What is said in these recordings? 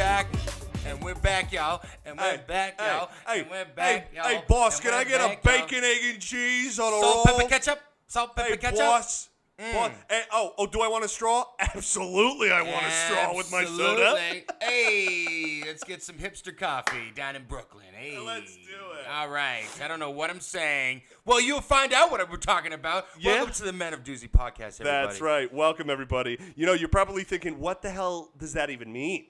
back. And we're back, y'all. And we're back, y'all. And we're back, y'all. Hey, boss, can I get a bacon, egg, and cheese on a roll? Salt, pepper, ketchup. Salt, pepper, ketchup. Boss. Boss. Hey, do I want a straw? Absolutely, I want a straw with my soda. Hey, let's get some hipster coffee down in Brooklyn. Hey, let's do it. All right. I don't know what I'm saying. Well, you'll find out what we're talking about. Yeah? Welcome to the Men of Doozy podcast, everybody. That's right. Welcome, everybody. You know, you're probably thinking, what the hell does that even mean?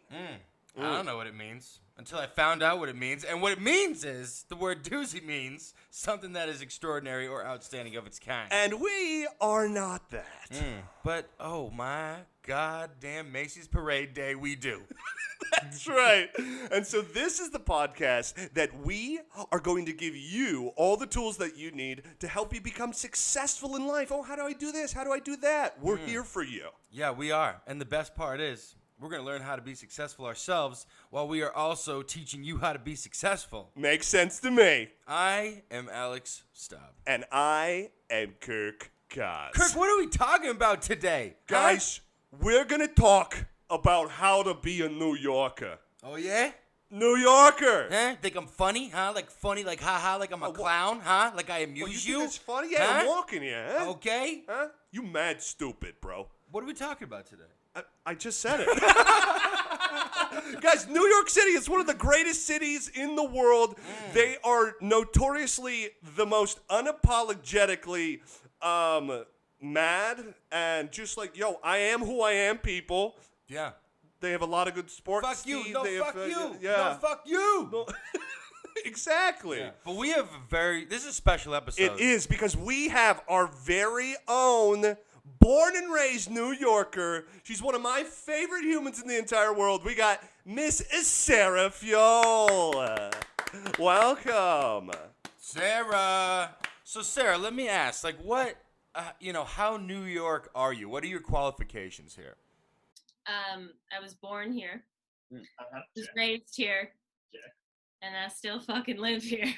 I don't know what it means until I found out what it means. And what it means is the word doozy means something that is extraordinary or outstanding of its kind. And we are not that. But, oh my goddamn Macy's Parade Day, we do. That's right. And so this is the podcast that we are going to give you all the tools that you need to help you become successful in life. Oh, how do I do this? How do I do that? We're here for you. Yeah, we are. And the best part is, we're going to learn how to be successful ourselves while we are also teaching you how to be successful. Makes sense to me. I am Alex Staub. And I am Kirk Koz. Kirk, what are we talking about today? Guys, we're going to talk about how to be a New Yorker. Oh, yeah? New Yorker. Huh? Think I'm funny, huh? Like funny, like haha, like I'm a clown, huh? Like I amuse you think it's funny? Yeah, huh? I'm walking here, huh? Okay. Huh? You mad stupid, bro. What are we talking about today? I just said it. Guys, New York City is one of the greatest cities in the world. They are notoriously the most unapologetically mad and just like, yo, I am who I am, people. Yeah. They have a lot of good sports. Fuck you. Steve. No, They fuck have, you. Yeah. No, fuck you. No. Exactly. Yeah. But we have this is a special episode. It is because we have our very own born and raised New Yorker. She's one of my favorite humans in the entire world. We got Miss Sarah Fiol. Welcome. Sarah. So, Sarah, let me ask, like, what, how New York are you? What are your qualifications here? I was born here, was raised here, and I still fucking live here.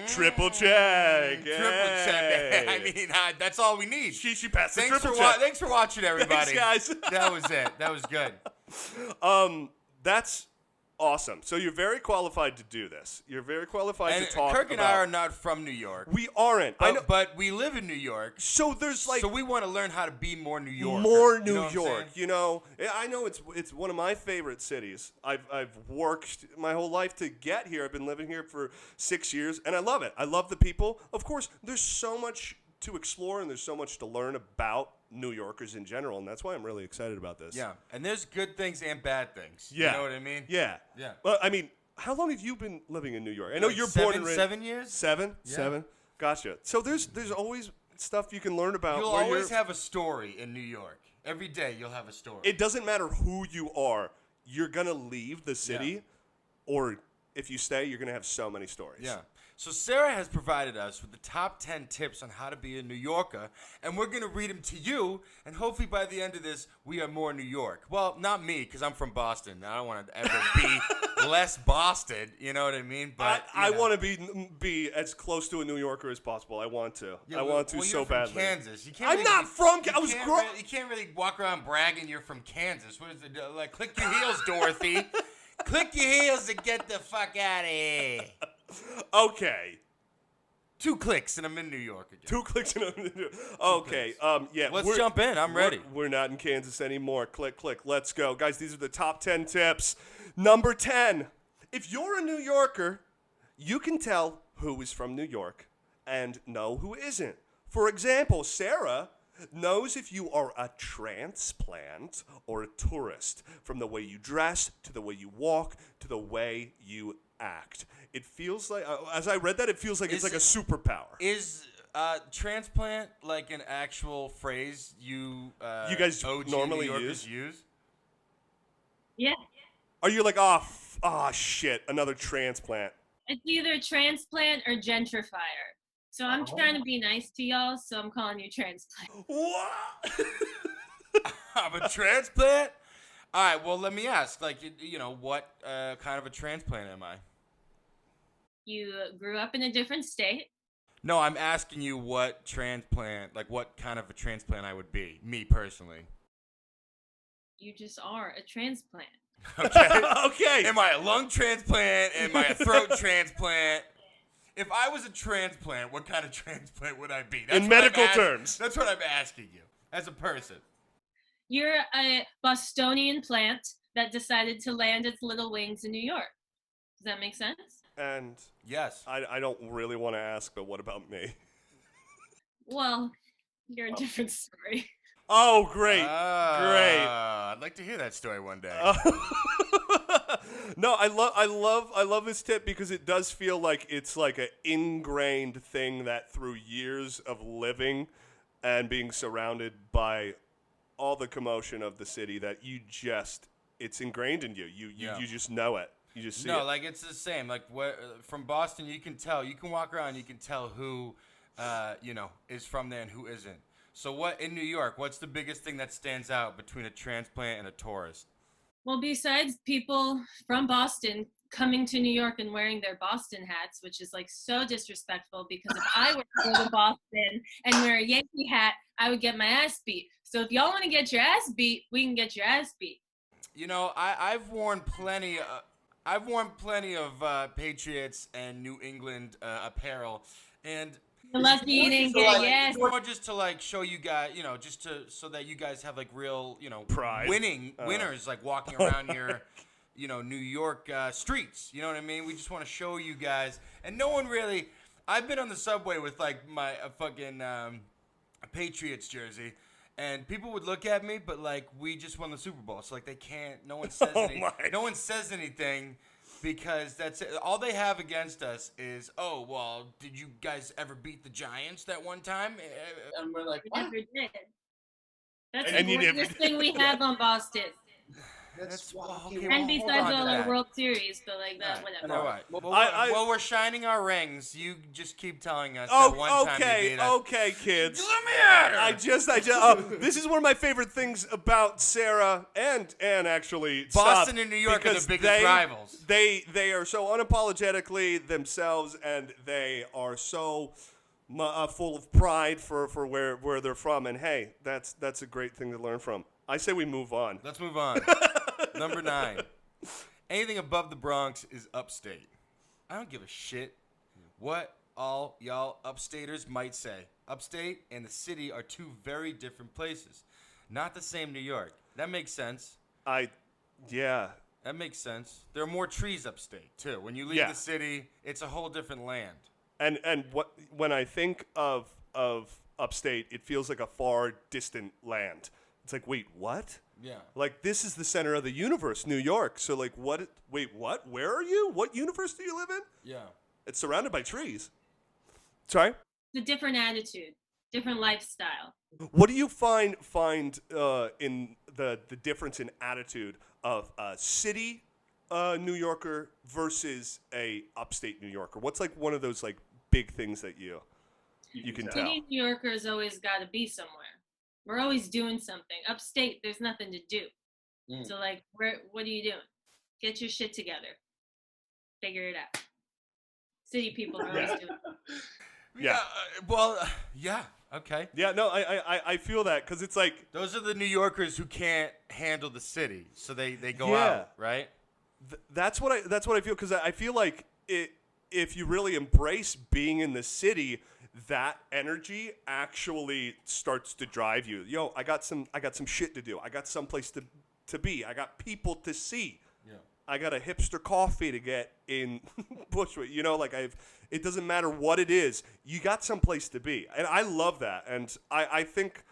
Triple check. Triple check. I mean, that's all we need. She passed the Thanks triple for check. Thanks for watching, everybody. Thanks, guys. That was it. That was good. That's awesome. So you're very qualified to do this. You're very qualified to talk Kirk and I are not from New York. We aren't. I know. But we live in New York. So there's like. So we want to learn how to be more New York. More New York. You know, I know it's one of my favorite cities. I've worked my whole life to get here. I've been living here for 6 years, and I love it. I love the people. Of course, there's so much to explore, and there's so much to learn about New Yorkers in general, and that's why I'm really excited about this. Yeah, and there's good things and bad things. Yeah. You know what I mean? Yeah. Yeah. Well, I mean, how long have you been living in New York? I know Like you're born and raised. 7 years? Seven? Yeah. 7? Gotcha. So there's always stuff you can learn about. You'll where always have a story in New York. Every day you'll have a story. It doesn't matter who you are. You're going to leave the city, or if you stay, you're going to have so many stories. Yeah. So Sarah has provided us with the top 10 tips on how to be a New Yorker, and we're going to read them to you, and hopefully by the end of this, we are more New York. Well, not me, because I'm from Boston. I don't want to ever be less Boston, you know what I mean? But I want to be as close to a New Yorker as possible. I want to. Yeah, I want to well, so you're from badly. Kansas. You can't I'm really, not from you Kansas. You can't really walk around bragging you're from Kansas. What is it? Like, click your heels, Dorothy. Click your heels and get the fuck out of here. Okay. 2 clicks and I'm in New York again. 2 clicks and I'm in New York. Okay. Yeah. Let's jump in. I'm ready. We're not in Kansas anymore. Click, click. Let's go. Guys, these are the top 10 tips. Number 10. If you're a New Yorker, you can tell who is from New York and know who isn't. For example, Sarah knows if you are a transplant or a tourist, from the way you dress to the way you walk to the way you act. It feels like, as I read that, it feels like it's like a superpower. Is transplant like an actual phrase you guys OG normally New Yorkers use? Yeah. Are you like, shit, another transplant? It's either transplant or gentrifier. So I'm trying to be nice to y'all, so I'm calling you transplant. What? I'm a transplant? All right, well, let me ask, like, what kind of a transplant am I? You grew up in a different state. No, I'm asking you what transplant, like what kind of a transplant I would be, me personally. You just are a transplant. Okay. Okay. Am I a lung transplant? Am I a throat transplant? If I was a transplant, what kind of transplant would I be? In medical terms. That's what I'm asking you as a person. You're a Bostonian plant that decided to land its little wings in New York. Does that make sense? And Yes. I don't really want to ask, but what about me? Well, you're a different story. Oh, great. Great. I'd like to hear that story one day. No, I love this tip because it does feel like it's like an ingrained thing that through years of living and being surrounded by all the commotion of the city that it's ingrained in you. You just know it. You just see it. No, like it's the same. Like from Boston, you can tell. You can walk around, you can tell who, is from there and who isn't. So what in New York? What's the biggest thing that stands out between a transplant and a tourist? Well, besides people from Boston coming to New York and wearing their Boston hats, which is like so disrespectful because if I were to go to Boston and wear a Yankee hat, I would get my ass beat. So if y'all want to get your ass beat, we can get your ass beat. You know, I've worn plenty of Patriots and New England apparel, and You're lucky you didn't get your ass. More just to like show you guys, so that you guys have like real, Pride. winners like walking around your, New York streets. You know what I mean? We just want to show you guys, and no one really. I've been on the subway with like my fucking Patriots jersey. And people would look at me, but like we just won the Super Bowl, so like they can't. No one says no one says anything because that's it. All they have against us is, oh well, did you guys ever beat the Giants that one time? And we're like, We what? never did. That's And the you never weirdest did. thing we have on Boston. That's And besides all our World Series, but like that, whatever. All right. I- We're shining our rings. You just keep telling us that one time you beat us. Okay, kids. Let me at her. I just, this is one of my favorite things about Sarah and actually Boston Staub, and New York are because the biggest rivals. They are so unapologetically themselves, and they are so full of pride for where they're from. And hey, that's a great thing to learn from. I say we move on. Let's move on. Number 9. Anything above the Bronx is upstate. I don't give a shit what all y'all upstaters might say. Upstate and the city are two very different places. Not the same New York. That makes sense. Yeah. That makes sense. There are more trees upstate, too. When you leave Yeah. the city, it's a whole different land. And when I think of upstate, it feels like a far distant land. It's like, wait, what? Yeah. Like, this is the center of the universe, New York. So, like, what? Wait, what? Where are you? What universe do you live in? Yeah. It's surrounded by trees. Sorry? It's a different attitude, different lifestyle. What do you find in the difference in attitude of a city New Yorker versus a upstate New Yorker? What's, like, one of those, like, big things that you can tell? City New Yorkers always got to be somewhere. We're always doing something. Upstate, there's nothing to do. So, like, what are you doing? Get your shit together. Figure it out. City people are always doing it. Yeah. Yeah. Okay. Yeah, no, I feel that because it's like Those are the New Yorkers who can't handle the city, so they go Yeah. out, right? that's what I feel because I feel like if you really embrace being in the city, that energy actually starts to drive you. Yo, I got some shit to do. I got someplace to be. I got people to see. Yeah. I got a hipster coffee to get in Bushwick. Like it doesn't matter what it is. You got someplace to be. And I love that. And I think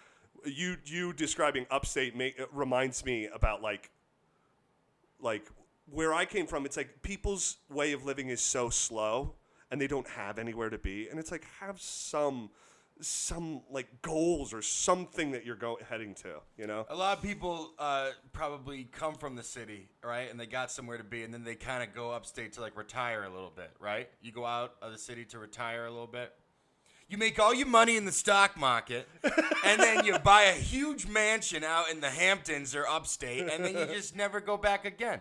you describing upstate reminds me about like where I came from. It's like people's way of living is so slow and they don't have anywhere to be. And it's like have some like goals or something that you're heading to, A lot of people probably come from the city, right? And they got somewhere to be, and then they kind of go upstate to like retire a little bit, right? You go out of the city to retire a little bit. You make all your money in the stock market, and then you buy a huge mansion out in the Hamptons or upstate, and then you just never go back again.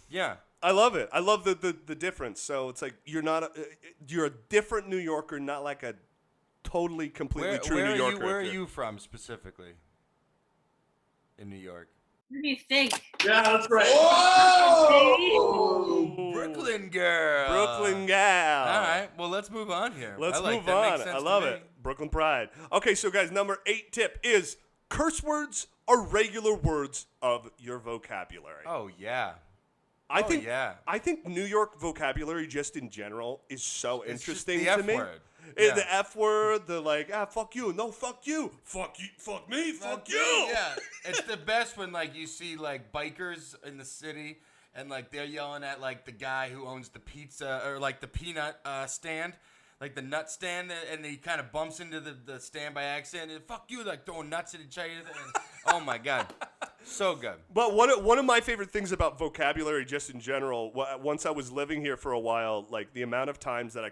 Yeah. I love it. I love the difference. So it's like you're a different New Yorker, not like a totally completely true New Yorker. Where are you from specifically? In New York. What do you think? Yeah, that's right. Whoa! Brooklyn girl. Brooklyn gal. All right. Well, let's move on here. Let's I like move that. on. Makes sense I to love me. it. Brooklyn Pride. Okay, so guys, number 8 tip is curse words are regular words of your vocabulary. Oh yeah. I think yeah. I think New York vocabulary just in general is so It's just interesting the to F me. word. Eh, Yeah. The F word, the like, fuck you, no, fuck you, fuck me, fuck you. Yeah, it's the best when like you see like bikers in the city and like they're yelling at like the guy who owns the pizza or like the peanut stand, like the nut stand, and he kind of bumps into the stand by accident. And, fuck you, like throwing nuts at each other. And, oh my god, so good. But one of my favorite things about vocabulary, just in general, once I was living here for a while, like the amount of times that I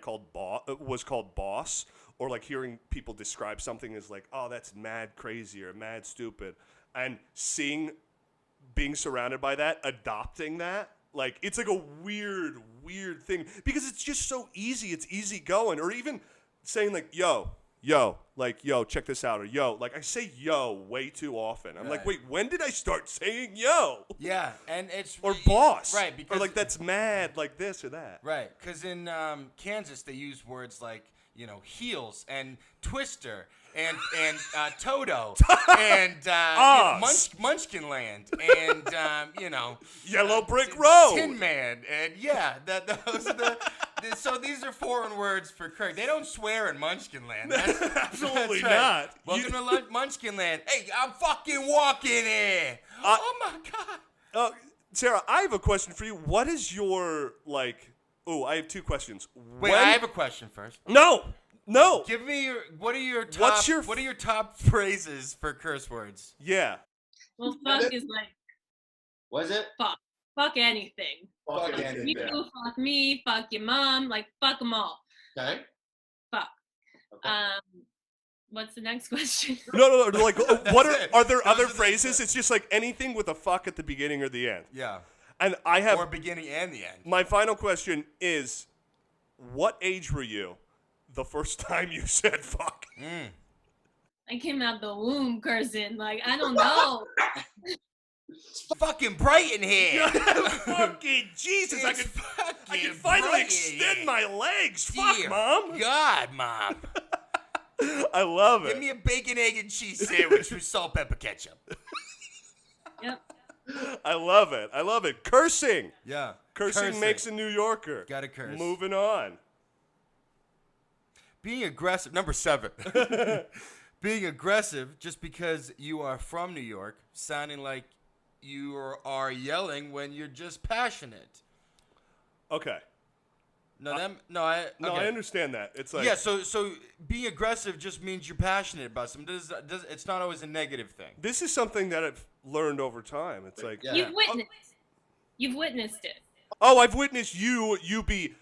was called boss, or like hearing people describe something as like, oh, that's mad crazy or mad stupid, and being surrounded by that, adopting that, like it's like a weird thing because it's just so easy. It's easy going, or even saying like, yo, like, yo, check this out, or yo, like I say yo way too often. I'm like, Right. wait, when did I start saying yo? Yeah, and it's Or boss. right? Because or like that's mad, like this or that. right, because in Kansas they use words like heels and twister and Toto and Munchkin Land and Yellow Brick Road. Tin Man and those are so these are foreign words for Kirk. They don't swear in Munchkin Land. Absolutely that's right. not. Welcome to Munchkin Land. Hey, I'm fucking walking here. Oh my god. Sarah, I have a question for you. What is your like? Oh, I have 2 questions. Wait, I have a question first. No. Give me what are your top What's your what are your top phrases for curse words? Yeah. Well, fuck is like Was it? fuck anything. Fuck Fuck anything. you, fuck me, fuck your mom, like fuck them all. Okay. Fuck. Okay. What's the next question? No. Like, what That's it. are there Those other are the phrases? tips. It's just like anything with a fuck at the beginning or the end. Yeah. And I have Or beginning and the end. my final question is, what age were you the first time you said fuck? I came out the womb cursing. Like, I don't know. It's fucking bright in here. Fucking Jesus! I It's can fucking finally bright in extend here. my legs. Fuck, Dear Mom. God, Mom. I love it. Give me a bacon, egg, and cheese sandwich with salt, pepper, ketchup. Yep. I love it. I love it. Cursing. Yeah. Cursing makes a New Yorker. Gotta curse. Moving on. Being aggressive. Number 7. Being aggressive just because you are from New York, sounding like you are yelling when you're just passionate. Okay. I I understand that. It's like yeah, so being aggressive just means you're passionate about something. It's not always a negative thing. this is something that I've learned over time. It's like, Yeah. You've witnessed it. oh, I've witnessed you be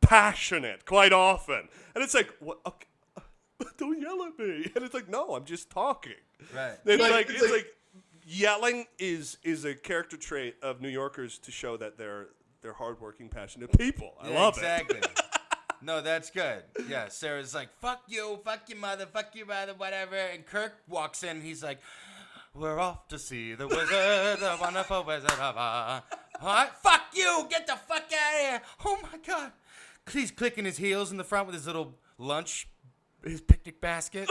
passionate quite often, and it's like, what? Okay, don't yell at me. And it's like, no, I'm just talking. Right. It's like yelling is a character trait of New Yorkers to show that they're hardworking, passionate people. I love exactly. No, that's good. Yeah, Sarah's like, fuck your mother, whatever. And Kirk walks in, he's like, we're off to see the wizard, the wonderful Wizard of Oz. What? Fuck you! Get the fuck out of here! Oh my god! He's clicking his heels in the front with his little lunch, his picnic basket.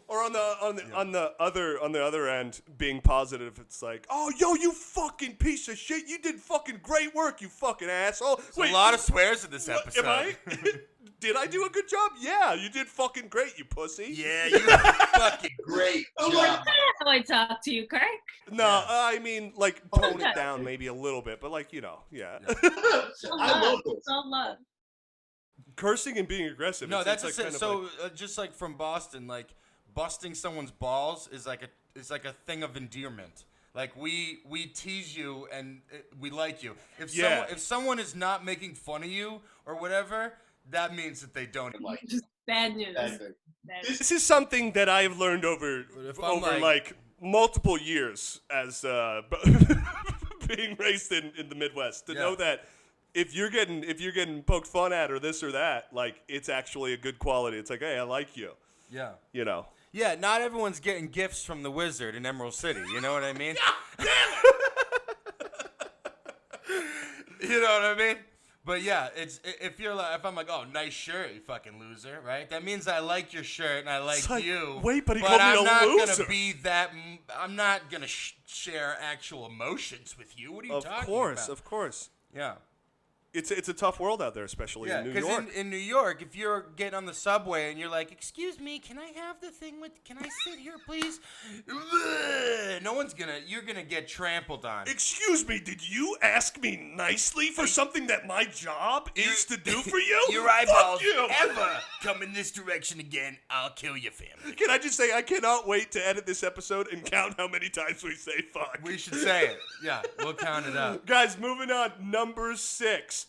Or on the other end, being positive, it's like, oh, yo, you fucking piece of shit, you did fucking great work, you fucking asshole. There's a lot of swears in this episode. Am I? Did I do a good job? Yeah, you did fucking great, you pussy. Yeah, you fucking Great Oh, job. that's how I talk to you, Kirk. No, I mean, like, tone Okay. it down maybe a little bit, but like, yeah. I love this. All love. Cursing and being aggressive. No, it's that's like a, kind of so like, just like from Boston, like busting someone's balls is like a thing of endearment. Like we tease you and we like you. If someone is not making fun of you or whatever, that means that they don't like you. Bad news. Bad thing. Bad news. this is something that I have learned over If I'm like multiple years as being raised in the Midwest to Yeah. know that if you're getting poked fun at or this or that, like it's actually a good quality. It's like, hey, I like you. Yeah. You know. Yeah, not everyone's getting gifts from the wizard in Emerald City. You know what I mean? You know what I mean? But yeah, it's if I'm like, oh, nice shirt, you fucking loser, right? That means I like your shirt and I like you. Wait, but he called me a I'm loser. not gonna be that. I'm not gonna share actual emotions with you. What are you talking about? Of course. Yeah. It's a tough world out there, especially in New York. Yeah, because in New York, if you're getting on the subway and you're like, excuse me, can I have the thing can I sit here, please? You're gonna get trampled on. Excuse me, did you ask me nicely for something that my job is to do for you? Your eyeballs Fuck you. ever come in this direction again, I'll kill your family. Can I just say, I cannot wait to edit this episode and count how many times we say fuck. We should say it. Yeah, we'll count it up. Guys, moving on. Number 6.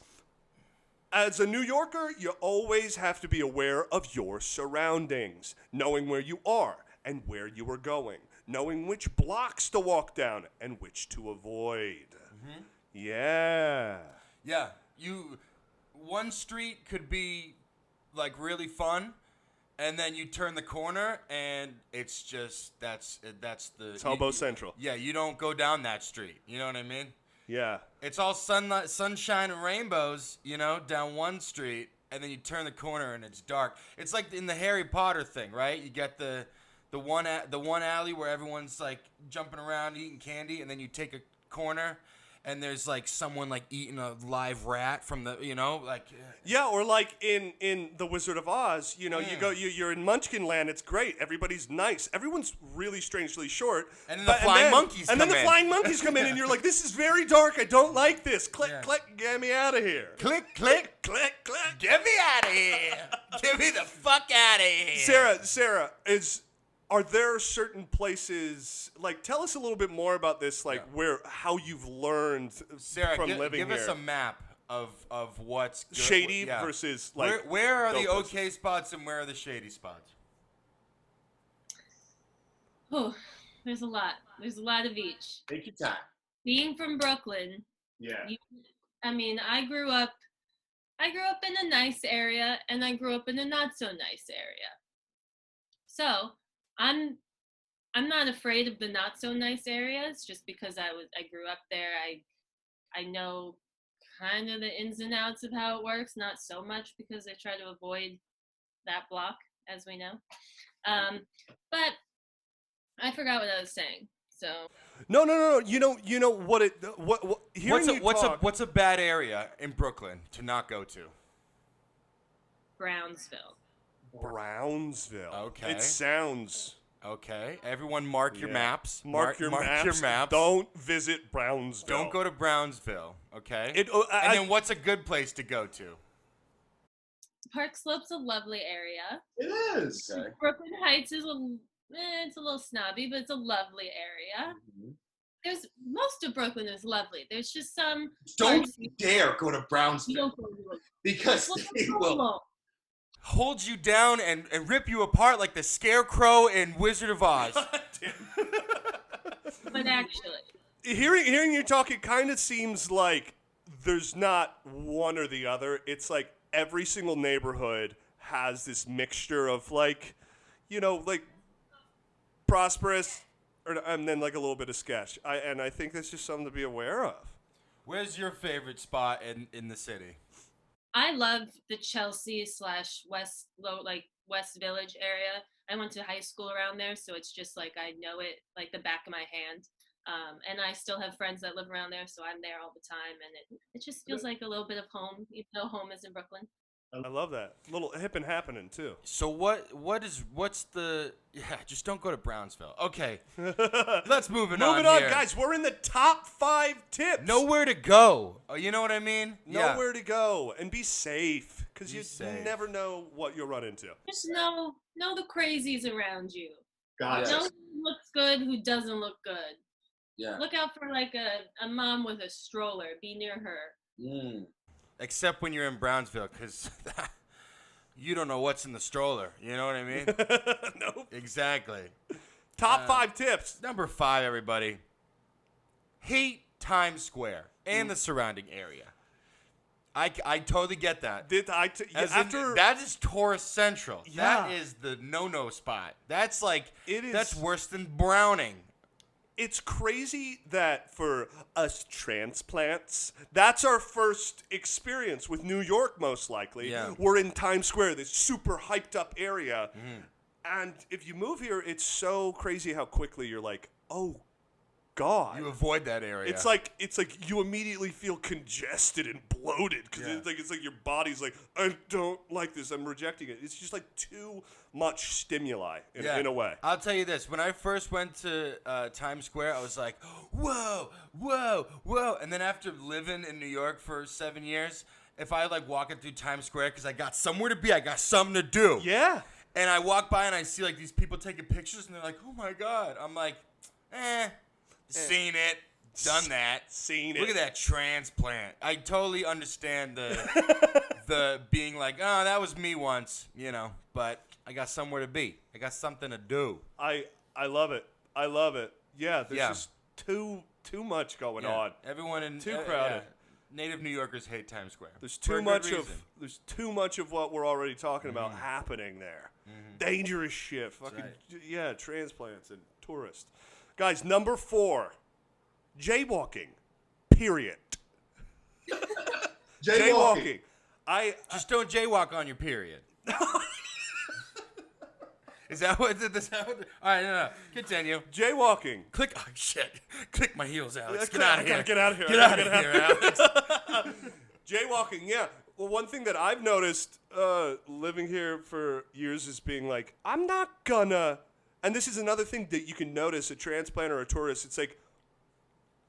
As a New Yorker, you always have to be aware of your surroundings, knowing where you are and where you are going, knowing which blocks to walk down and which to avoid. Mm-hmm. Yeah. Yeah, one street could be like really fun, and then you turn the corner and it's just that's the Hobo Central. Yeah, you don't go down that street. You know what I mean? Yeah. It's all sunshine and rainbows, down one street, and then you turn the corner and it's dark. It's like in the Harry Potter thing, right? You get the one alley where everyone's like jumping around eating candy, and then you take a corner and there's like someone like eating a live rat from the, Yeah, or like in The Wizard of Oz, you're in Munchkin Land. It's great. Everybody's nice. Everyone's really strangely short. And then the flying monkeys come in. And then the flying monkeys come in, and you're like, this is very dark. I don't like this. Click, click, get me out of here. Click, click, click, click. Get me out of here. Get me the fuck out of here. Sarah, are there certain places, like, tell us a little bit more about this, like, how you've learned Sarah, from living here. Give us a map of what's good. Shady versus, like, where are the okay spots and where are the shady spots? Oh, there's a lot. There's a lot of each. Take your time. Being from Brooklyn. Yeah. I grew up in a nice area, and I grew up in a not so nice area. So I'm not afraid of the not so nice areas just because I grew up there. I know kind of the ins and outs of how it works, not so much because I try to avoid that block, as we know. But I forgot what I was saying. So No. You know what what's a bad area in Brooklyn to not go to? Brownsville. Okay. It sounds okay. Everyone mark your maps. Mark your maps. Don't visit Brownsville. Don't go to Brownsville, okay? And then what's a good place to go to? Park Slope's a lovely area. It is. Okay. Brooklyn Heights is it's a little snobby, but it's a lovely area. Mm-hmm. Most of Brooklyn is lovely. There's just some. Don't dare go to Brownsville because they will hold you down and rip you apart like the Scarecrow in Wizard of Oz. But actually, hearing you talk, it kind of seems like there's not one or the other. It's like every single neighborhood has this mixture of like prosperous, and then like a little bit of sketch. I think that's just something to be aware of. Where's your favorite spot in the city? I love the Chelsea / West Village area. I went to high school around there, so it's just like I know it like the back of my hand. And I still have friends that live around there, so I'm there all the time, and it just feels like a little bit of home, even though home is in Brooklyn. I love that. A little hip and happening too. So just don't go to Brownsville. Okay. Let's move on. Moving on, guys. We're in the top 5 tips. Nowhere to go. You know what I mean? Nowhere to go, and be safe because you never know what you'll run into. Just know the crazies around you. Gotcha. Know who looks good, who doesn't look good. Yeah. Look out for like a mom with a stroller. Be near her. Except when you're in Brownsville, because you don't know what's in the stroller. You know what I mean? Nope. Exactly. Top 5 tips. Number 5, everybody. Hate Times Square and the surrounding area. I totally get that. After That is tourist central. Yeah. That is the no spot. That's like It is- that's worse than Browning. it's crazy that for us transplants, that's our first experience with New York, most likely. Yeah. We're in Times Square, this super hyped up area. And if you move here, it's so crazy how quickly you're like, oh, God. You avoid that area. It's like you immediately feel congested and bloated because it's like your body's like, I don't like this. I'm rejecting it. It's just like too much stimuli in a way. I'll tell you this. When I first went to Times Square, I was like, whoa. And then after living in New York for 7 years, if I like walking through Times Square because I got somewhere to be, I got something to do. Yeah. And I walk by and I see like these people taking pictures and they're like, oh my God. I'm like, seen it, done that. Seen it. Look at that transplant. I totally understand the being like, oh, that was me once, but I got somewhere to be. I got something to do. I love it. I love it. Yeah, there's just too much going on. Everyone in Too crowded. Native New Yorkers hate Times Square. There's For a too good much reason. of what we're already talking about happening there. Dangerous shit. Fucking transplants and tourists. Guys, number 4. Jaywalking. Period. Jaywalking. Just don't jaywalk on your period. Is that what? All right, no. Continue. Jaywalking. Click. Oh shit. Click my heels, Alex. Get I out of here. gotta get out of here. Get out of here, Alex. Jaywalking, yeah. Well, one thing that I've noticed living here for years is being like, I'm not gonna. And this is another thing that you can notice, a transplant or a tourist. It's like,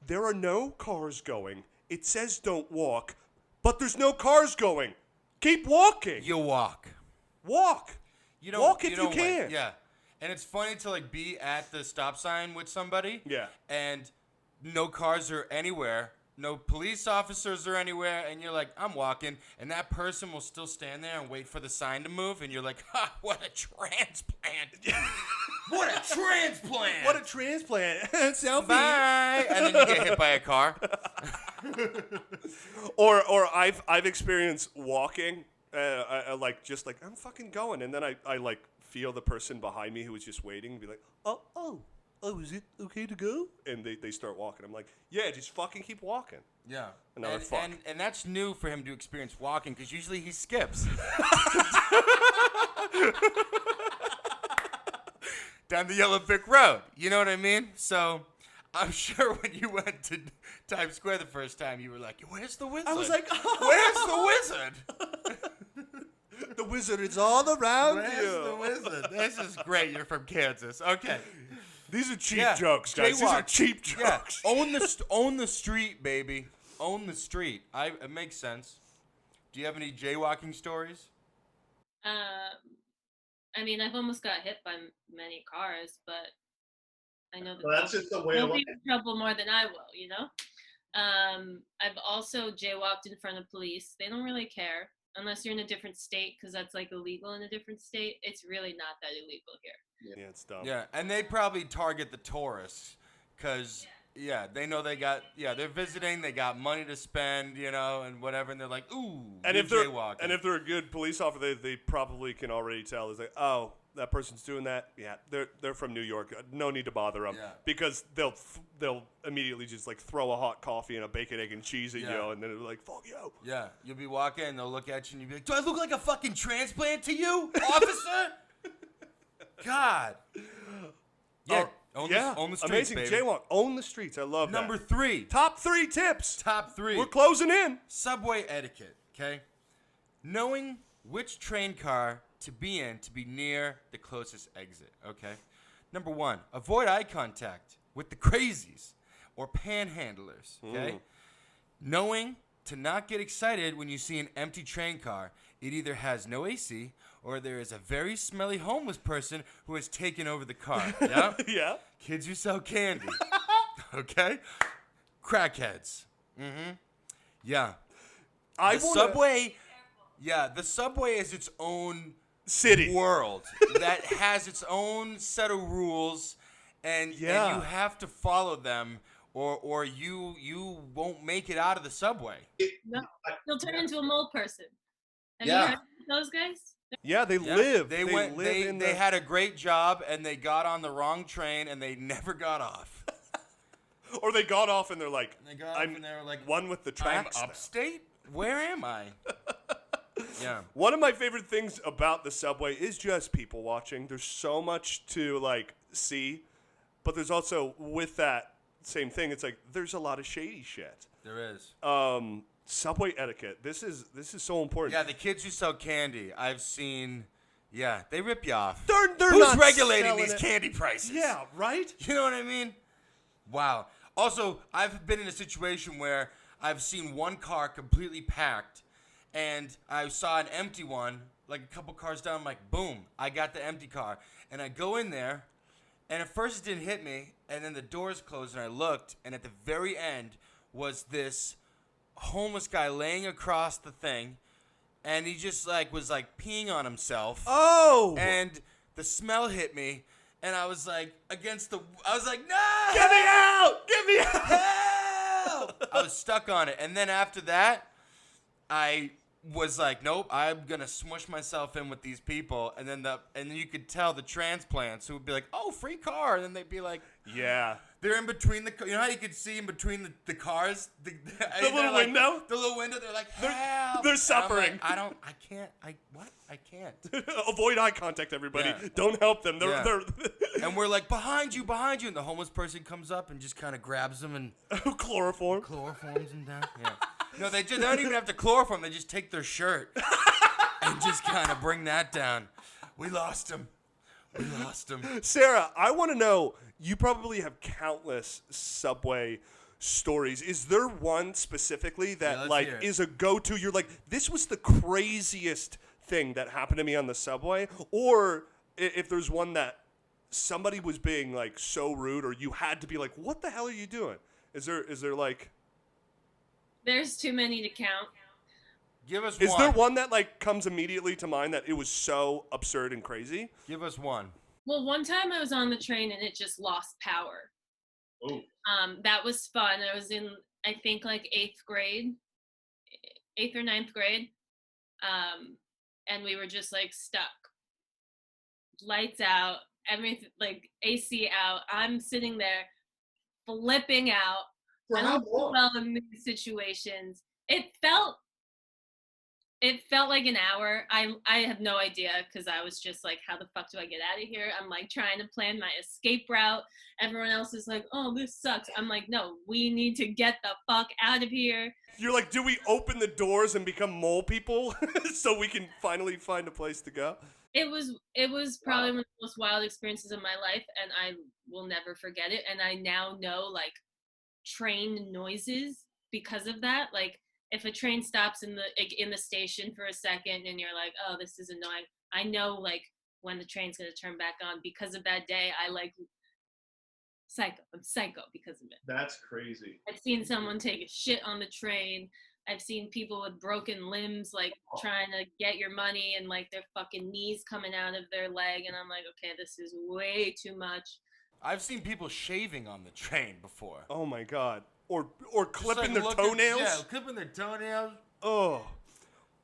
there are no cars going. It says don't walk, but there's no cars going. Keep walking. You walk. Walk. You don't Walk if you don't wait. can. Yeah. And it's funny to like be at the stop sign with somebody. Yeah. And no cars are anywhere. No police officers are anywhere, and you're like, I'm walking, and that person will still stand there and wait for the sign to move, and you're like, ha, what a transplant. What a transplant. What a transplant. Selfie. Bye. And then you get hit by a car. Or I've experienced walking, I like just like I'm fucking going, and then I like feel the person behind me who was just waiting and be like, oh, is it okay to go? And they start walking. I'm like, yeah, just fucking keep walking. Yeah. Another fuck. And that's new for him to experience walking because usually he skips. Down the Yellow Brick Road. You know what I mean? So I'm sure when you went to Times Square the first time, you were like, where's the wizard? I was like, where's the wizard? The wizard is all around Where's you. the wizard? This is great. You're from Kansas. Okay. These are cheap jokes, guys. These are Jaywalk. cheap jokes. Yeah. Own the street, baby. Own the street. It makes sense. Do you have any jaywalking stories? I mean, I've almost got hit by many cars, but I know that Well, that's just the way they'll of be life. in trouble more than I will, I've also jaywalked in front of police. They don't really care unless you're in a different state, because that's like illegal in a different state. It's really not that illegal here. Yeah, it's dumb. Yeah, and they probably target the tourists because, they know they're visiting, they got money to spend, and whatever, and they're like, ooh, And you're if they're jaywalking. a good police officer, they probably can already tell. It's like, oh, that person's doing that. Yeah, they're from New York. No need to bother them because they'll immediately just like throw a hot coffee and a bacon, egg, and cheese at you, and then they're like, fuck you. Yeah, you'll be walking, and they'll look at you, and you'll be like, do I look like a fucking transplant to you, officer? God. Yeah. Own the streets, amazing. baby. Jaywalk. Own the streets. I love Number that. 3. Top 3 tips. Top 3. We're closing in. Subway etiquette, okay? Knowing which train car to be in to be near the closest exit, okay? Number 1, avoid eye contact with the crazies or panhandlers, okay? Knowing to not get excited when you see an empty train car. It either has no AC or there is a very smelly homeless person who has taken over the car. Yeah? Yeah. Kids who sell candy. Okay? Crackheads. Mm-hmm. Yeah. The subway is its own City. world that has its own set of rules, and you have to follow them or you won't make it out of the subway. No, you'll turn into a mole person. Have Yeah. you heard of those guys? Yeah, they Yeah, live. They live in they the... had a great job and they got on the wrong train and they never got off. Or they got off and they're like, And they got off and they were like, one with the tracks I'm now." upstate? Where am I? Yeah. One of my favorite things about the subway is just people watching. There's so much to like see, but there's also with that same thing, it's like there's a lot of shady shit. There is. Subway etiquette. This is so important. Yeah, the kids who sell candy, I've seen. Yeah, they rip you off. They're Who's not regulating selling these it. candy prices? Yeah, right? You know what I mean? Wow. Also, I've been in a situation where I've seen one car completely packed, and I saw an empty one, like a couple cars down. I'm like, boom, I got the empty car. And I go in there, and at first it didn't hit me, and then the doors closed, and I looked, and at the very end was this homeless guy laying across the thing, and he just was peeing on himself. Oh! And the smell hit me, and I was like, no! Get me out! Get me out! Help! I was stuck on it. And then after that, I was like, nope, I'm going to smush myself in with these people. And then you could tell the transplants who would be like, oh, free car. And then they'd be like, Yeah. they're in between you know how you could see in between the cars? The little window? The little window. They're like, help. They're And I'm suffering. like, I can't. Avoid eye contact, everybody. Yeah. Don't help them. Yeah. They're And we're like, behind you. And the homeless person comes up and just kind of grabs them and chloroform. chloroforms them down. Yeah. No, they don't even have to chloroform. They just take their shirt and just kind of bring that down. We lost him. Sarah, I want to know, you probably have countless subway stories. Is there one specifically that let's hear it. is a go-to? You're like, this was the craziest thing that happened to me on the subway? Or if there's one that somebody was being like so rude, or you had to be like, what the hell are you doing? Is there like... There's too many to count. Give us Is one. there one that like comes immediately to mind that it was so absurd and crazy? Give us one. Well, one time I was on the train and it just lost power. Oh. That was fun. I was in, I think, like 8th or 9th grade. And we were just like stuck. Lights out, everything, like AC out. I'm sitting there flipping out. For I how don't do long? well in these situations. It felt like an hour. I have no idea, because I was just like, how the fuck do I get out of here? I'm like trying to plan my escape route. Everyone else is like, oh, this sucks. I'm like, no, we need to get the fuck out of here. You're like, do we open the doors and become mole people so we can finally find a place to go? It was probably one of the most wild experiences of my life, and I will never forget it. And I now know like train noises because of that. Like, if a train stops in the station for a second and you're like, oh, this is annoying, I know like when the train's gonna turn back on because of that day. I'm psycho because of it. That's crazy. I've seen someone take a shit on the train. I've seen people with broken limbs like trying to get your money and like their fucking knees coming out of their leg, and I'm like, okay, this is way too much. I've seen people shaving on the train before. Oh my god. Or Just, clipping like, their looking- toenails? Yeah, clipping their toenails. Oh.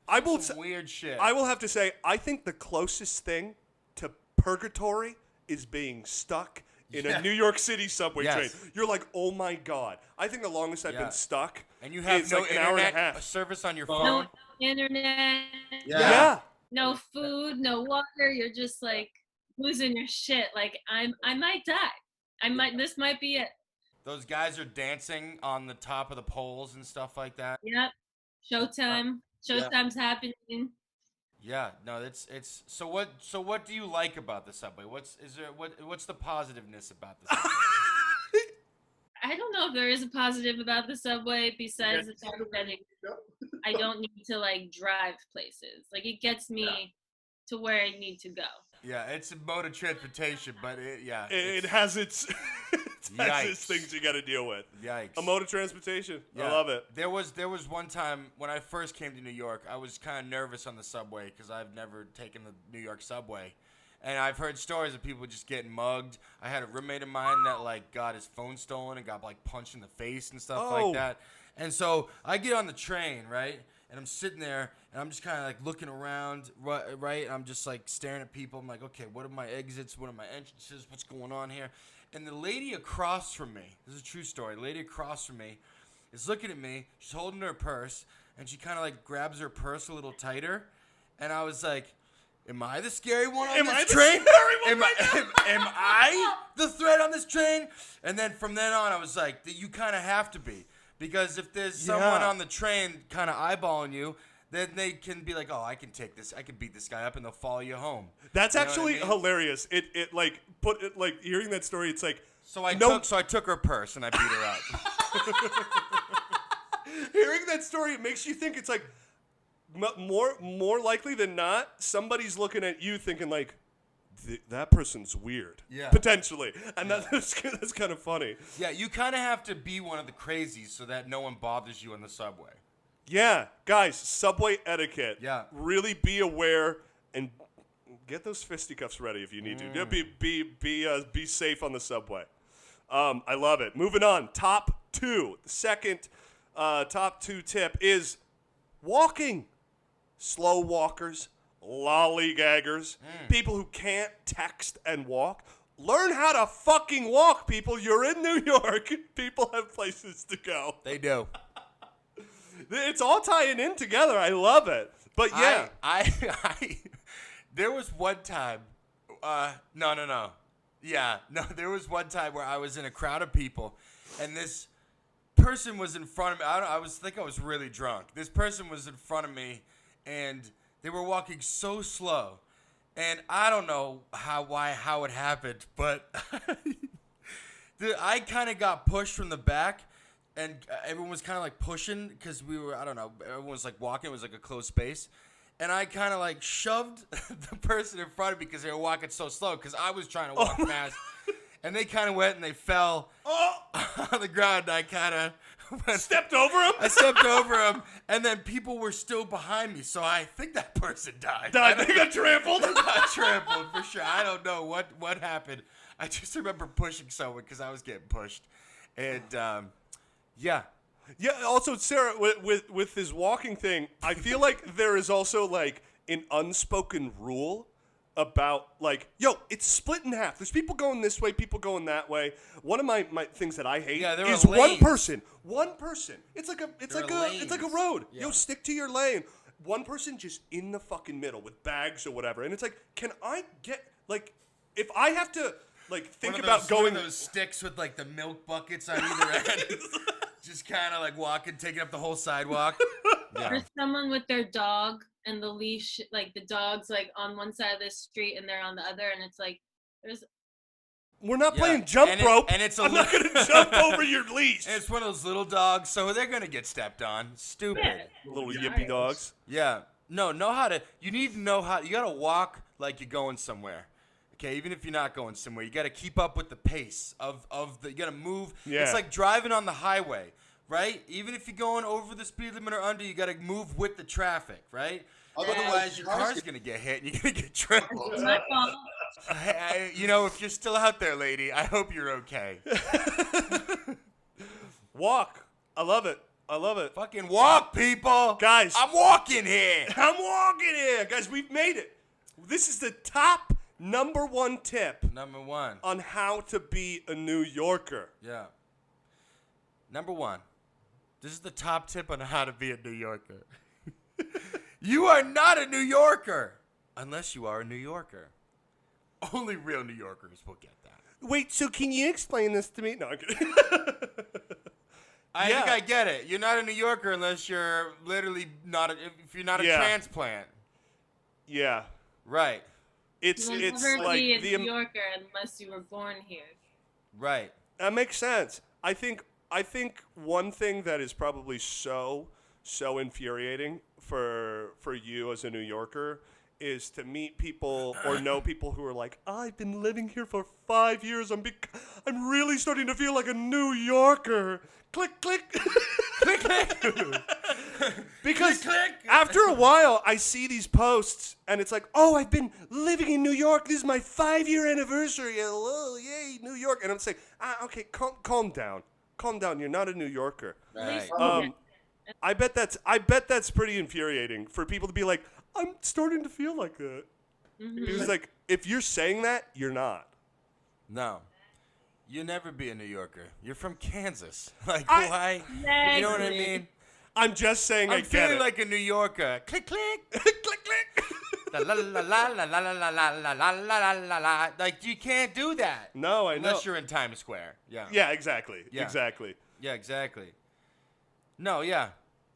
I will Some weird shit. I will have to say, I think the closest thing to purgatory is being stuck in a New York City subway Yes. train. You're like, oh my god. I think the longest I've Yeah. been stuck And you have is no like an hour and a internet half. service on your No phone. internet, Yeah. no food, no water. You're just like losing your shit. Like, I might die. This might be it. Those guys are dancing on the top of the poles and stuff like that. Yep. Showtime. Showtime's happening. Yeah, no, it's so what do you like about the subway? What's the positiveness about the subway? I don't know if there is a positive about the subway besides the fact that I don't need to like drive places. Like, it gets me to where I need to go. Yeah, it's a mode of transportation, but It has its things you got to deal with. Yikes. A mode of transportation. Yeah. I love it. There was one time when I first came to New York, I was kind of nervous on the subway because I've never taken the New York subway. And I've heard stories of people just getting mugged. I had a roommate of mine that like got his phone stolen and got like punched in the face and stuff like that. And so I get on the train, right? And I'm sitting there and I'm just kind of like looking around, right? And I'm just like staring at people. I'm like, okay, what are my exits? What are my entrances? What's going on here? And the lady across from me, this is a true story. The lady across from me is looking at me. She's holding her purse and she kind of like grabs her purse a little tighter. And I was like, am I the scary one on this train? Am I the threat on this train? And then from then on, I was like, you kind of have to be. Because if there's someone on the train kind of eyeballing you, then they can be like, oh, I can take this. I can beat this guy up, and they'll follow you home. That's actually hilarious. It like hearing that story. It's like so I took her purse and I beat her up. Hearing that story, it makes you think it's like more likely than not, somebody's looking at you thinking like, that person's weird. Yeah. Potentially. And that's kind of funny. Yeah, you kind of have to be one of the crazies so that no one bothers you on the subway. Yeah. Guys, subway etiquette. Yeah. Really be aware and get those fisticuffs ready if you need to. Be safe on the subway. I love it. Moving on. Top 2. The second top 2 tip is walking. Slow walkers. Lollygaggers, people who can't text and walk. Learn how to fucking walk, people. You're in New York. People have places to go. They do. It's all tying in together. I love it. But yeah. I there was one time. No. Yeah, no, there was one time where I was in a crowd of people, and this person was in front of me. I was really drunk. This person was in front of me, and they were walking so slow, and I don't know how it happened, but I kind of got pushed from the back, and everyone was kind of like pushing because everyone was like walking. It was like a closed space, and I kind of like shoved the person in front of me because they were walking so slow because I was trying to walk fast, and they kind of went and they fell on the ground. I kind of stepped over him? I stepped over him, and then people were still behind me, so I think that person died. They got trampled? Got trampled, for sure. I don't know what happened. I just remember pushing someone because I was getting pushed. And, yeah. Yeah, also, Sarah, with this walking thing, I feel like there is also, like, an unspoken rule about like, yo, it's split in half. There's people going this way, people going that way. One of my things that I hate is one person. It's like a road. Yeah. Yo, stick to your lane. One person just in the fucking middle with bags or whatever. And it's like, can I get like if I have to like think about going one of those sticks with like the milk buckets on either end. Just kind of like walking, taking up the whole sidewalk. Yeah. Or someone with their dog and the leash, like the dog's like on one side of the street and they're on the other, and it's like we're not playing jump rope, and it's I'm not gonna jump over your leash. And it's one of those little dogs, so they're gonna get stepped on. Stupid. Little yippy dogs. Yeah. No, you need to know how. You gotta walk like you're going somewhere. Okay, even if you're not going somewhere, you got to keep up with the pace of the. You got to move. Yeah. It's like driving on the highway, right? Even if you're going over the speed limit or under, you got to move with the traffic, right? Otherwise, your car's gonna get hit and you're gonna get trampled. It's my fault. If you're still out there, lady, I hope you're okay. Walk. I love it. Fucking walk, people. Guys. I'm walking here. Guys, we've made it. This is the top number one tip. Number one. On how to be a New Yorker. Yeah. Number one. This is the top tip on how to be a New Yorker. You are not a New Yorker unless you are a New Yorker. Only real New Yorkers will get that. Wait, so can you explain this to me? No, I'm kidding. I think I get it. You're not a New Yorker unless you're literally not if you're not a transplant. Yeah. Right. It's never like be a New Yorker unless you were born here. Right. That makes sense. I think one thing that is probably so infuriating for you as a New Yorker is to meet people or know people who are like, I've been living here for 5 years. I'm really starting to feel like a New Yorker. Click, click. Click, click. Because Click. after a while, I see these posts, and it's like, oh, I've been living in New York. This is my 5-year anniversary. Hello, yay, New York. And I'm saying, okay, calm down. Calm down. You're not a New Yorker. Right. I bet that's pretty infuriating for people to be like, I'm starting to feel like that. Because like, if you're saying that, you're not. No. You'll never be a New Yorker. You're from Kansas. Like, why? You know what I mean? I'm just saying I I'm get feeling it. like a New Yorker. Click, click. click, click. La la la la la la la la la la la la la la. Like, you can't do that. No, I know. Unless you're in Times Square. Yeah. Yeah, exactly. Yeah. Exactly. Yeah, exactly. No, yeah.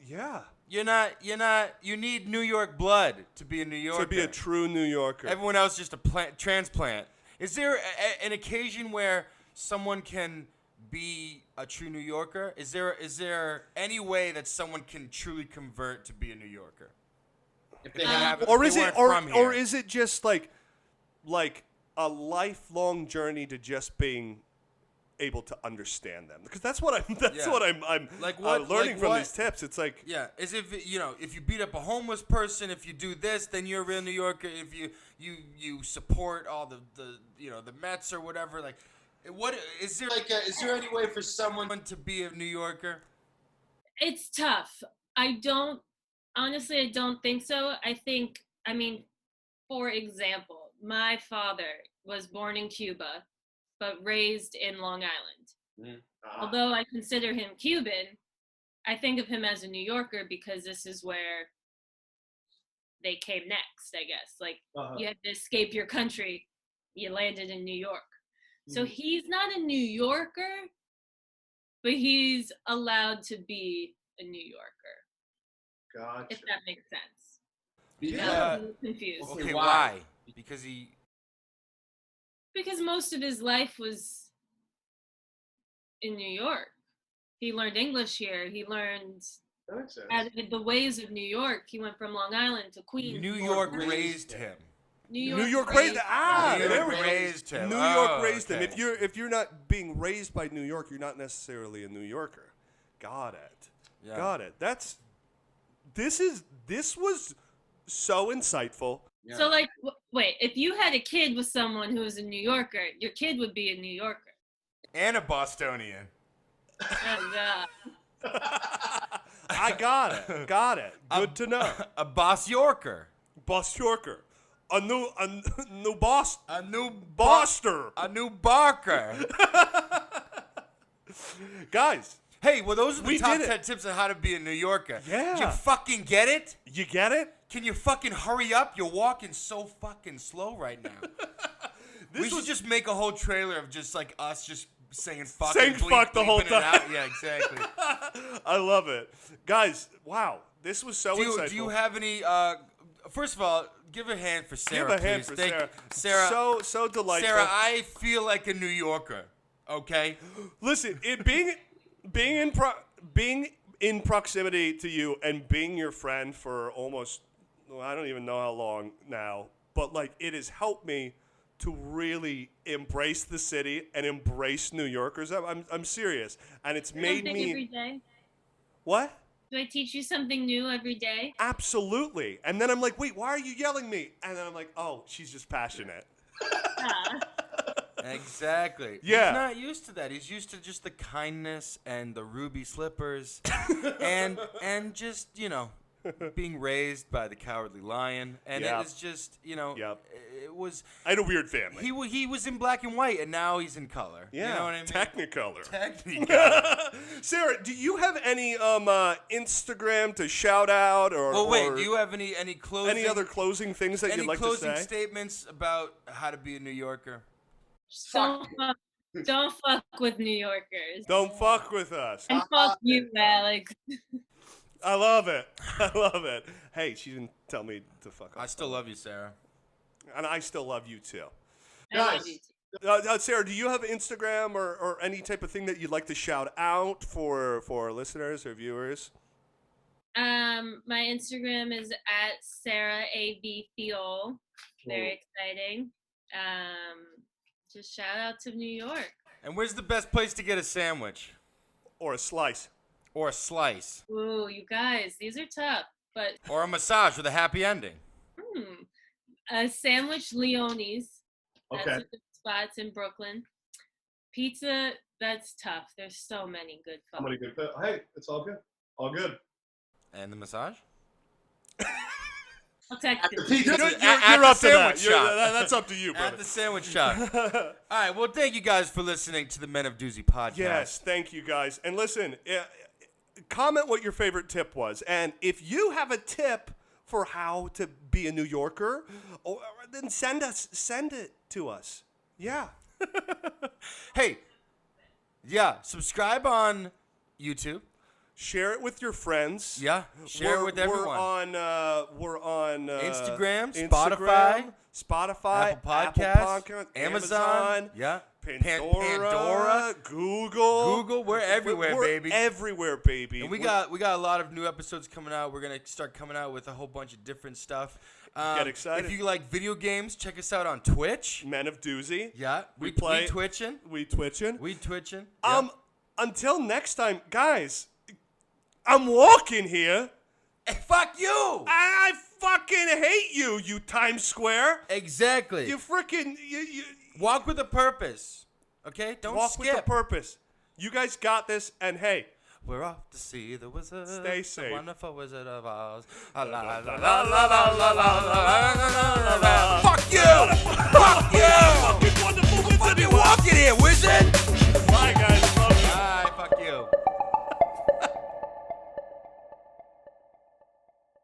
Yeah. You need New York blood to be a New Yorker. To be a true New Yorker. Everyone else just a transplant. Is there an occasion where someone can be a true New Yorker? Is there any way that someone can truly convert to be a New Yorker? If they Or if is they it weren't from or here? is it just like a lifelong journey to just being able to understand them? Because that's what I'm Like what- learning like from what- these tips. It's like Yeah, as if if you beat up a homeless person, if you do this, then you're a real New Yorker. If you support all the the Mets or whatever, like what is there is there any way for someone to be a New Yorker? It's tough. I don't think so. I mean, for example, my father was born in Cuba, but raised in Long Island. Although I consider him Cuban, I think of him as a New Yorker because this is where they came next, I guess. Like, you had to escape your country, you landed in New York. So he's not a New Yorker, but he's allowed to be a New Yorker, Gotcha. if that makes sense. Yeah. I'm confused. Okay, Why? why? Because Because most of his life was in New York. He learned English here. He learned the ways of New York. He went from Long Island to Queens. New York raised him. New New York raised New there York we go. raised him. New Oh, York raised him. okay. If you're not being raised by New York, you're not necessarily a New Yorker. Got it. Yeah. Got it. This was so insightful. Yeah. So, like, wait, if you had a kid with someone who was a New Yorker, your kid would be a New Yorker. And a Bostonian. Oh, God. I got it. Got it. Good to know. A Boss Yorker. Boss Yorker. A new boss. A new Boster. A new Barker. Guys, Hey, well, those are the We top did it. 10 tips on how to be a New Yorker. Yeah. Did you fucking get it? you get it? Can you fucking hurry up? You're walking so fucking slow right now. We should just make a whole trailer of just like us just saying fuck. Saying and fuck the whole bleeping it time. out. Yeah, exactly. I love it. Guys, wow. This was so insightful. Do you have any? First of all, give a hand for Sarah. Give a hand please. for Sarah. Sarah. So delightful. Sarah, I feel like a New Yorker. Okay. Listen, being in proximity to you and being your friend for almost, I don't even know how long now, but like it has helped me to really embrace the city and embrace New Yorkers. I'm serious, and it's made Something me every day. what? Do I teach you something new every day? Absolutely. And then I'm like, wait, why are you yelling me? And then I'm like, oh, she's just passionate. Exactly. Yeah. He's not used to that. He's used to just the kindness and the ruby slippers, and just being raised by the Cowardly Lion, and Yeah. it was just Yep. it was I had a weird family. he was in black and white, and now he's in color. Yeah. You know what I mean? Technicolor. Technicolor. Sarah, do you have any Instagram to shout out or? Well, wait. or Do you have any closing? any other closing things that any you'd like to closing say? statements about how to be a New Yorker? Don't fuck with New Yorkers. Don't fuck with us. And fuck you, Alex. I love it. I love it. Hey, she didn't tell me to fuck off. I still love you, Sarah. And I still love you too. I love you too. Sarah, do you have Instagram or any type of thing that you'd like to shout out for listeners or viewers? My Instagram is at Sarah A.B. Fiol. Very exciting. Just shout out to New York. And where's the best place to get a sandwich? Or a slice? or a slice? Ooh, you guys, these are tough. But Or a massage with a happy ending? a sandwich, Leone's. That's Okay. a good spot. It's in Brooklyn. Pizza, that's tough. There's so many good How many food. good? Hey, it's all good. All good. And the massage? I'll text At you. the pizza. You're You're up to that. sandwich shop. That's up to you, At brother. the sandwich shop. All right, well, thank you guys for listening to the Men of Doozy podcast. Yes, thank you guys. And listen, comment what your favorite tip was. And if you have a tip for how to be a New Yorker, then send it to us. Yeah. Hey, yeah, subscribe on YouTube. Share it with your friends. Yeah, share it with everyone. We're on Instagram, Spotify, Apple Podcasts, Podcasts, Amazon, yeah, Pandora, Google. We're everywhere, We're baby. Everywhere, baby. And we got a lot of new episodes coming out. We're gonna start coming out with a whole bunch of different stuff. Get excited. If you like video games, check us out on Twitch. Men of Doozy. Yeah, We play- We twitching. We twitching. Yeah. Until next time, guys. I'm walking here. Hey, fuck you. I fucking hate you, you Times Square. Exactly. You freaking you Walk with a purpose. Okay, don't walk skip. with a purpose. You guys got this, and hey, We're off to see the wizard. Stay safe. The wonderful Wizard of Oz. La la la la la la la la la. Fuck you! Fuck you! fucking wonderful wizard. Fucking walking here,